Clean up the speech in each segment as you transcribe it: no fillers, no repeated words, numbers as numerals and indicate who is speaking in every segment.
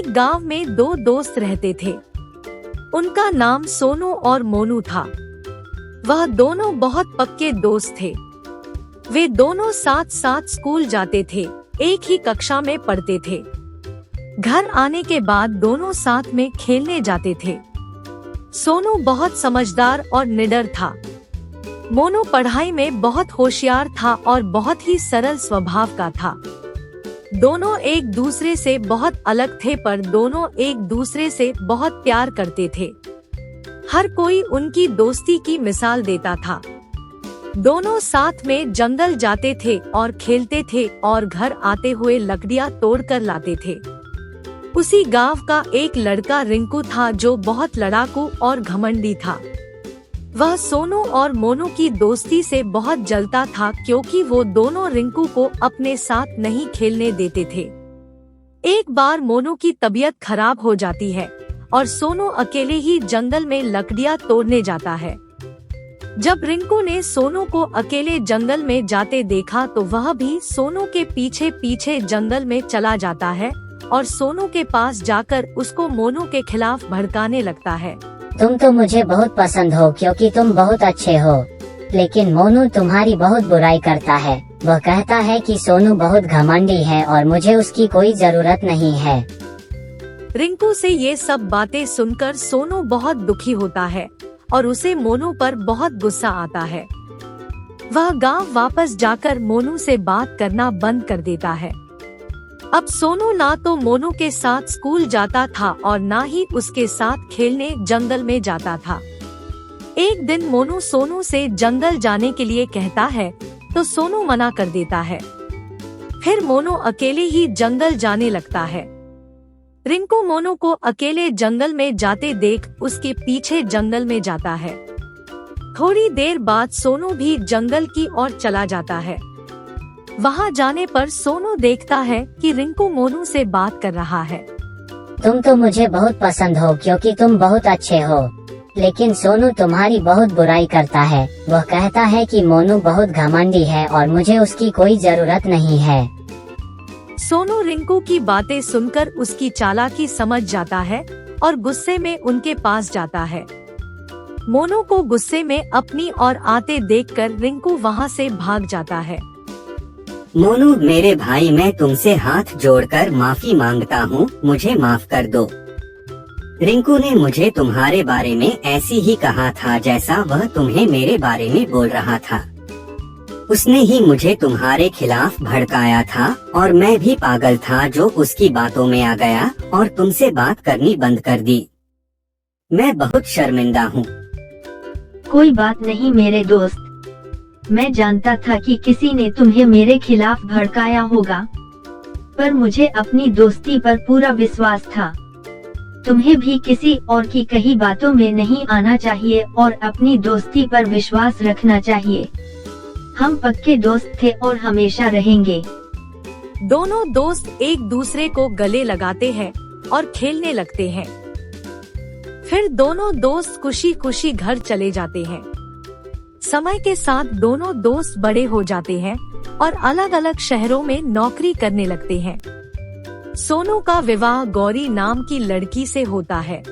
Speaker 1: एक गांव में दो दोस्त रहते थे। उनका नाम सोनू और मोनू था। वह दोनों बहुत पक्के दोस्त थे। वे दोनों साथ साथ स्कूल जाते थे, एक ही कक्षा में पढ़ते थे। घर आने के बाद दोनों साथ में खेलने जाते थे। सोनू बहुत समझदार और निडर था। मोनू पढ़ाई में बहुत होशियार था और बहुत ही सरल स्वभाव का था। दोनों एक दूसरे से बहुत अलग थे, पर दोनों एक दूसरे से बहुत प्यार करते थे। हर कोई उनकी दोस्ती की मिसाल देता था। दोनों साथ में जंगल जाते थे और खेलते थे और घर आते हुए लकड़ियां तोड़कर लाते थे। उसी गांव का एक लड़का रिंकू था जो बहुत लड़ाकू और घमंडी था। वह सोनू और मोनू की दोस्ती से बहुत जलता था, क्योंकि वो दोनों रिंकू को अपने साथ नहीं खेलने देते थे। एक बार मोनू की तबीयत खराब हो जाती है और सोनू अकेले ही जंगल में लकड़ियां तोड़ने जाता है। जब रिंकू ने सोनू को अकेले जंगल में जाते देखा तो वह भी सोनू के पीछे पीछे जंगल में चला जाता है और सोनू के पास जाकर उसको मोनू के खिलाफ भड़काने लगता है।
Speaker 2: तुम तो मुझे बहुत पसंद हो क्योंकि तुम बहुत अच्छे हो, लेकिन मोनू तुम्हारी बहुत बुराई करता है। वह कहता है कि सोनू बहुत घमंडी है और मुझे उसकी कोई जरूरत नहीं है।
Speaker 1: रिंकू से ये सब बातें सुनकर सोनू बहुत दुखी होता है और उसे मोनू पर बहुत गुस्सा आता है। वह गांव वापस जाकर मोनू से बात करना बंद कर देता है। अब सोनू ना तो मोनू के साथ स्कूल जाता था और ना ही उसके साथ खेलने जंगल में जाता था। एक दिन मोनू सोनू से जंगल जाने के लिए कहता है तो सोनू मना कर देता है। फिर मोनू अकेले ही जंगल जाने लगता है। रिंकू मोनू को अकेले जंगल में जाते देख उसके पीछे जंगल में जाता है। थोड़ी देर बाद सोनू भी जंगल की ओर चला जाता है। वहां जाने पर सोनू देखता है कि रिंकू मोनू से बात कर रहा है।
Speaker 2: तुम तो मुझे बहुत पसंद हो क्योंकि तुम बहुत अच्छे हो, लेकिन सोनू तुम्हारी बहुत बुराई करता है। वह कहता है कि मोनू बहुत घमंडी है और मुझे उसकी कोई जरूरत नहीं है।
Speaker 1: सोनू रिंकू की बातें सुनकर उसकी चालाकी समझ जाता है और गुस्से में उनके पास जाता है। मोनू को गुस्से में अपनी ओर आते देखकर रिंकू वहां से भाग जाता है।
Speaker 3: मोनू मेरे भाई, मैं तुमसे हाथ जोड़कर माफी मांगता हूँ, मुझे माफ कर दो। रिंकू ने मुझे तुम्हारे बारे में ऐसी ही कहा था जैसा वह तुम्हें मेरे बारे में बोल रहा था। उसने ही मुझे तुम्हारे खिलाफ भड़काया था और मैं भी पागल था जो उसकी बातों में आ गया और तुमसे बात करनी बंद कर दी। मैं बहुत शर्मिंदा हूँ।
Speaker 4: कोई बात नहीं मेरे दोस्त, मैं जानता था कि किसी ने तुम्हें मेरे खिलाफ भड़काया होगा, पर मुझे अपनी दोस्ती पर पूरा विश्वास था। तुम्हें भी किसी और की कही बातों में नहीं आना चाहिए और अपनी दोस्ती पर विश्वास रखना चाहिए। हम पक्के दोस्त थे और हमेशा रहेंगे।
Speaker 1: दोनों दोस्त एक दूसरे को गले लगाते हैं और खेलने लगते हैं। फिर दोनों दोस्त खुशी खुशी घर चले जाते हैं। समय के साथ दोनों दोस्त बड़े हो जाते हैं और अलग अलग शहरों में नौकरी करने लगते हैं। सोनू का विवाह गौरी नाम की लड़की से होता है।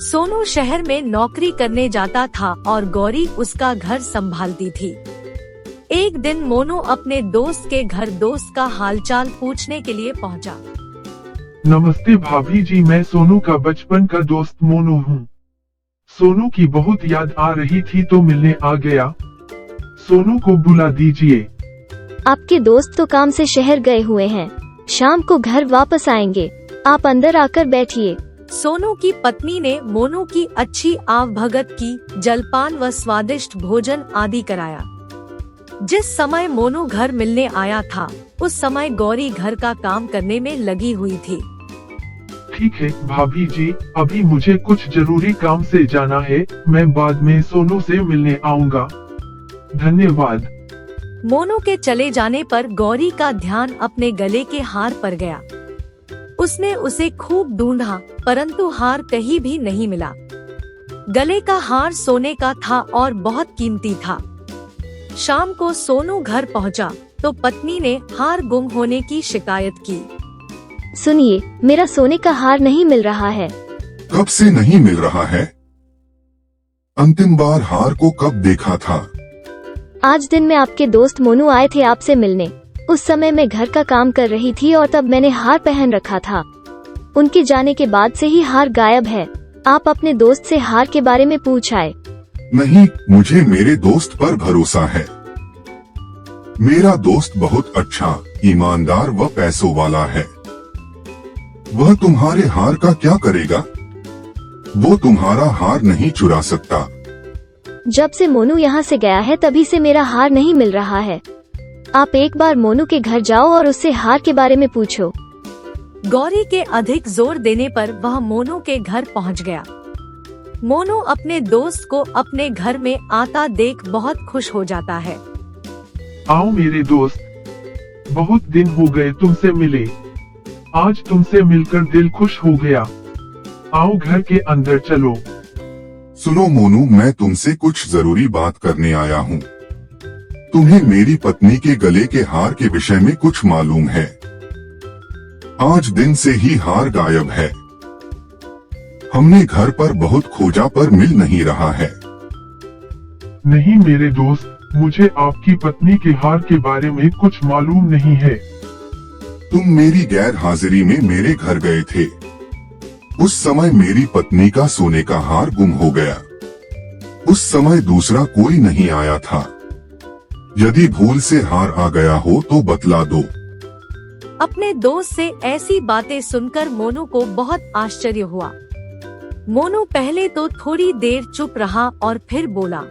Speaker 1: सोनू शहर में नौकरी करने जाता था और गौरी उसका घर संभालती थी। एक दिन मोनू अपने दोस्त के घर दोस्त का हालचाल पूछने के लिए पहुंचा।
Speaker 5: नमस्ते भाभी जी, मैं सोनू का बचपन का दोस्त मोनू हूँ। सोनू की बहुत याद आ रही थी तो मिलने आ गया। सोनू को बुला दीजिए।
Speaker 6: आपके दोस्त तो काम से शहर गए हुए हैं, शाम को घर वापस आएंगे, आप अंदर आकर बैठिए।
Speaker 1: सोनू की पत्नी ने मोनू की अच्छी आवभगत की, जलपान व स्वादिष्ट भोजन आदि कराया। जिस समय मोनू घर मिलने आया था उस समय गौरी घर का काम करने में लगी हुई थी।
Speaker 5: ठीक है भाभी जी, अभी मुझे कुछ जरूरी काम से जाना है, मैं बाद में सोनू से मिलने आऊँगा। धन्यवाद।
Speaker 1: मोनू के चले जाने पर गौरी का ध्यान अपने गले के हार पर गया। उसने उसे खूब ढूंढा परंतु हार कहीं भी नहीं मिला। गले का हार सोने का था और बहुत कीमती था। शाम को सोनू घर पहुंचा तो पत्नी ने हार गुम होने की शिकायत की।
Speaker 6: सुनिए, मेरा सोने का हार नहीं मिल रहा है।
Speaker 7: कब से नहीं मिल रहा है? अंतिम बार हार को कब देखा था?
Speaker 6: आज दिन में आपके दोस्त मोनू आए थे आपसे मिलने। उस समय मैं घर का काम कर रही थी और तब मैंने हार पहन रखा था। उनके जाने के बाद से ही हार गायब है। आप अपने दोस्त से हार के बारे में पूछ आए।
Speaker 7: नहीं, मुझे मेरे दोस्त पर भरोसा है। मेरा दोस्त बहुत अच्छा, ईमानदार व पैसों वाला है। वह तुम्हारे हार का क्या करेगा? वो तुम्हारा हार नहीं चुरा सकता।
Speaker 6: जब से मोनू यहाँ से गया है तभी से मेरा हार नहीं मिल रहा है। आप एक बार मोनू के घर जाओ और उससे हार के बारे में पूछो।
Speaker 1: गौरी के अधिक जोर देने पर वह मोनू के घर पहुंच गया। मोनू अपने दोस्त को अपने घर में आता देख बहुत खुश हो जाता है।
Speaker 5: आओ मेरे दोस्त, बहुत दिन हो गए तुमसे मिले। आज तुमसे मिलकर दिल खुश हो गया। आओ घर के अंदर चलो।
Speaker 7: सुनो मोनू, मैं तुमसे कुछ जरूरी बात करने आया हूँ। तुम्हें मेरी पत्नी के गले के हार के विषय में कुछ मालूम है? आज दिन से ही हार गायब है। हमने घर पर बहुत खोजा पर मिल नहीं रहा है।
Speaker 5: नहीं मेरे दोस्त, मुझे आपकी पत्नी के हार के बारे में कुछ मालूम नहीं है।
Speaker 7: तुम मेरी गैर हाजिरी में मेरे घर गए थे। उस समय मेरी पत्नी का सोने का हार गुम हो गया। उस समय दूसरा कोई नहीं आया था। यदि भूल से हार आ गया हो तो बतला दो।
Speaker 1: अपने दोस्त से ऐसी बातें सुनकर मोनू को बहुत आश्चर्य हुआ। मोनू पहले तो थोड़ी देर चुप रहा और फिर बोला,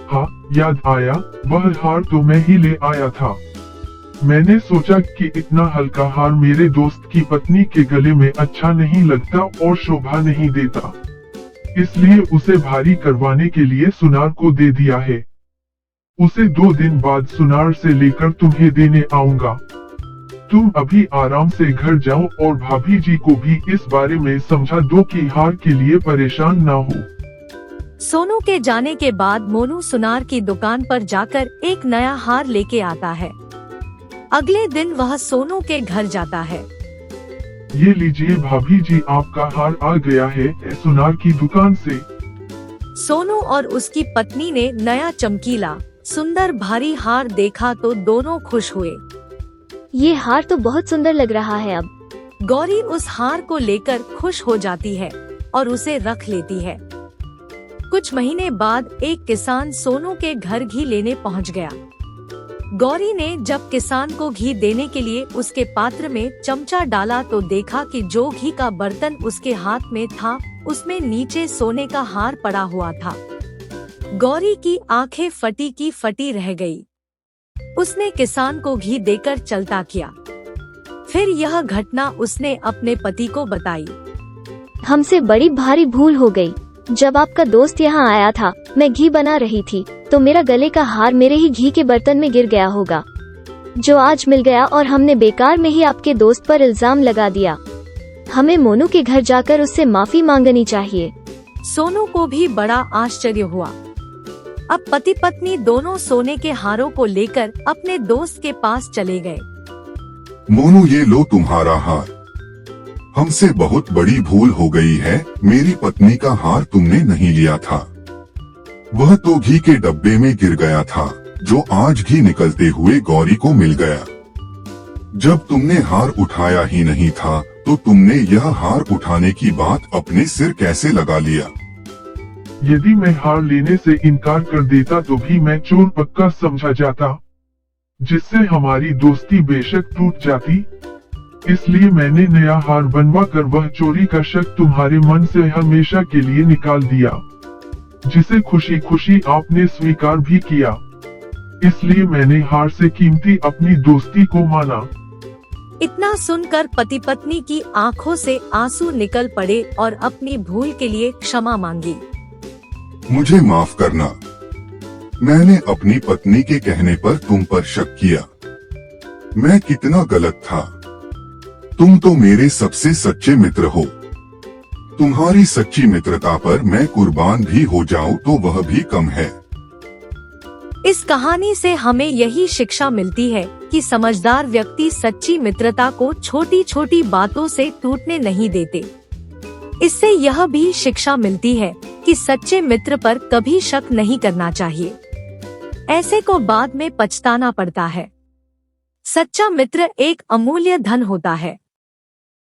Speaker 5: हाँ, याद आया, वह हार तो मैं ही ले आया था। मैंने सोचा कि इतना हल्का हार मेरे दोस्त की पत्नी के गले में अच्छा नहीं लगता और शोभा नहीं देता, इसलिए उसे भारी करवाने के लिए सुनार को दे दिया है। उसे 2 दिन बाद सुनार से लेकर तुम्हें देने आऊंगा। तुम अभी आराम से घर जाओ और भाभी जी को भी इस बारे में समझा दो कि हार के लिए परेशान ना हो।
Speaker 1: सोनू के जाने के बाद मोनू सुनार की दुकान पर जाकर एक नया हार लेके आता है। अगले दिन वह सोनू के घर जाता है।
Speaker 5: ये लीजिए भाभी जी, आपका हार आ गया है सुनार की दुकान से।
Speaker 1: सोनू और उसकी पत्नी ने नया चमकीला सुंदर भारी हार देखा तो दोनों खुश हुए।
Speaker 6: ये हार तो बहुत सुंदर लग रहा है। अब
Speaker 1: गौरी उस हार को लेकर खुश हो जाती है और उसे रख लेती है। कुछ महीने बाद एक किसान सोनू के घर घी लेने पहुंच गया। गौरी ने जब किसान को घी देने के लिए उसके पात्र में चमचा डाला तो देखा कि जो घी का बर्तन उसके हाथ में था उसमें नीचे सोने का हार पड़ा हुआ था। गौरी की आंखें फटी की फटी रह गई। उसने किसान को घी देकर चलता किया। फिर यह घटना उसने अपने पति को बताई।
Speaker 6: हमसे बड़ी भारी भूल हो गई। जब आपका दोस्त यहाँ आया था, मैं घी बना रही थी तो मेरा गले का हार मेरे ही घी के बर्तन में गिर गया होगा, जो आज मिल गया और हमने बेकार में ही आपके दोस्त पर इल्जाम लगा दिया। हमें मोनू के घर जाकर उससे माफी मांगनी चाहिए।
Speaker 1: सोनू को भी बड़ा आश्चर्य हुआ। अब पति पत्नी दोनों सोने के हारों को लेकर अपने दोस्त के पास चले गए।
Speaker 7: मोनू, ये लो तुम्हारा हार। हमसे बहुत बड़ी भूल हो गई है। मेरी पत्नी का हार तुमने नहीं लिया था। वह तो घी के डब्बे में गिर गया था, जो आज घी निकलते हुए गौरी को मिल गया। जब तुमने हार उठाया ही नहीं था तो तुमने यह हार उठाने की बात अपने सिर कैसे लगा लिया?
Speaker 5: यदि मैं हार लेने से इनकार कर देता तो भी मैं चोर पक्का समझा जाता, जिससे हमारी दोस्ती बेशक टूट जाती। इसलिए मैंने नया हार बनवा कर वह चोरी का शक तुम्हारे मन से हमेशा के लिए निकाल दिया, जिसे खुशी खुशी आपने स्वीकार भी किया। इसलिए मैंने हार से कीमती अपनी दोस्ती को माना।
Speaker 1: इतना सुनकर पति पत्नी की आंखों से आंसू निकल पड़े और अपनी भूल के लिए क्षमा मांगी।
Speaker 7: मुझे माफ करना। मैंने अपनी पत्नी के कहने पर तुम पर शक किया। मैं कितना गलत था। तुम तो मेरे सबसे सच्चे मित्र हो। तुम्हारी सच्ची मित्रता पर मैं कुर्बान भी हो जाऊं तो वह भी कम है।
Speaker 1: इस कहानी से हमें यही शिक्षा मिलती है कि समझदार व्यक्ति सच्ची मित्रता को छोटी छोटी बातों से टूटने नहीं देते। इससे यह भी शिक्षा मिलती है कि सच्चे मित्र पर कभी शक नहीं करना चाहिए, ऐसे को बाद में पछताना पड़ता है। सच्चा मित्र एक अमूल्य धन होता है।